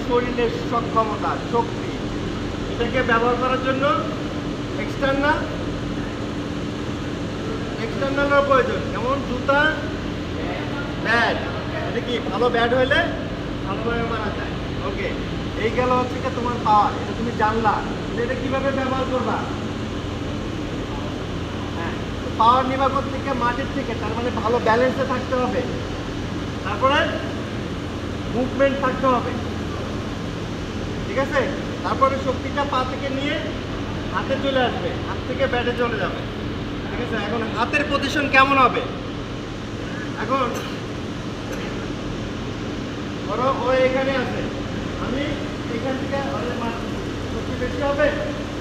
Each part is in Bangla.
শরীরের সক্ষমতা, শক্তি, এটাকে ব্যবহার করার জন্য এক্সটার্নালের প্রয়োজন। যেমন জুতা, ব্যাট, এটা কি ভালো ব্যাট হইলে ভালোভাবে মারা যায়। ওকে, এই গেল হচ্ছে কি তোমার পাওয়ার, এটা তুমি জানলা। এটা কিভাবে ব্যবহার করবা? হ্যাঁ, পাওয়ার নিবা থেকে মাটির থেকে, তার মানে ভালো ব্যালেন্সে থাকতে হবে, তারপরে মুভমেন্ট থাকতে হবে, ঠিক আছে? তারপরে শক্তিটা পা থেকে নিয়ে হাতে চলে আসবে, হাত থেকে ব্যাটে চলে যাবে, ঠিক আছে? এখন হাতের পজিশন কেমন হবে? এখন ধরো ও এখানে আছে, আমি এখান থেকে শক্তি বেশি হবে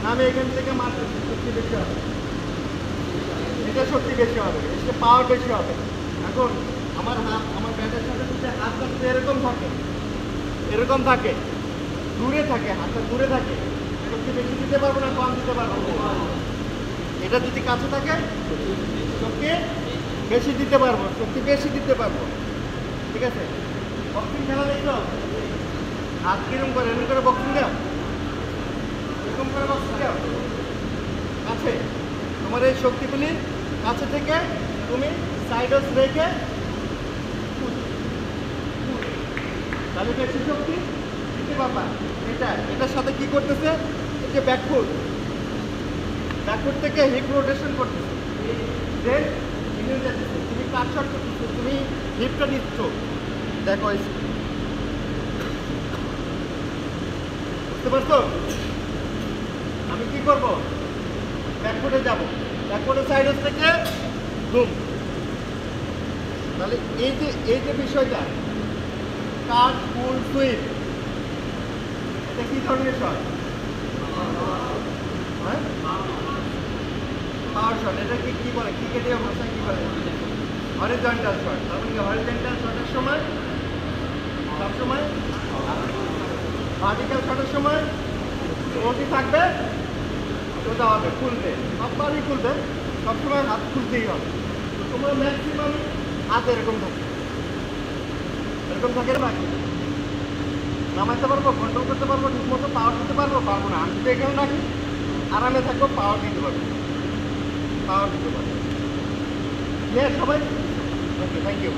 না আমি এখান থেকে মারতেছি, শক্তি বেশি হবে, এটা শক্তি বেশি হবে, এটা পাওয়ার বেশি হবে। এখন আমার ব্যাটের সাথে যদি হাতটা এরকম থাকে দূরে থাকে, হাতটা দূরে থাকে, শক্তি বেশি দিতে পারবো না কম দিতে পারবো? এটা যদি কাছে থাকে শক্তি বেশি দিতে পারবো, ঠিক আছে? বক্সিং খেলা দেখছো? হাত কিরম করে এরকম করে বক্সিং দাও, এরকম করে বক্সিং দাও কাছে, তোমার এই শক্তিগুলি কাছে থেকে তুমি সাইডস রেখে তাহলে বেশি শক্তি দিতে পারবা। এটার সাথে কি করতেছে, এই যে ব্যাকফুট থেকে হিপ রোটেশন করতেছে, দেন তুমি কাট শট করতেছো, তুমি হিপটা দিচ্ছ, দেখো বুঝতে পারছো? আমি কি করবো, ব্যাকফুটে যাবো, ব্যাকফুটের সাইডস থেকে ধুম। তাহলে এই যে বিষয়টা কাট পুল সুইপ, এটা কি ধরনের শট? হ্যাঁ, পাওয়ার শট। এটা কি বলে ক্রিকেটীয় ভাষায় কি বলে? Horizontal shot. তার মানে হরিজন্টাল শটের সময় সবসময়, ভার্টিক্যাল শটের সময় ওটি থাকবে, সোজা হবে, খুলবে, সববারই খুলবে, সবসময় হাত খুলতেই হবে। তো তোমার ম্যাক্সিমাম হাত এরকম থাকে বাকি নামাইতে পারবো, কন্ট্রোল করতে পারবো, ঠিক মতো পাওয়ার দিতে পারবো না। আমি যদি এখানে রাখি আরামে থাকবো, পাওয়ার দিতে পারবো। সবাই ওকে, থ্যাংক ইউ।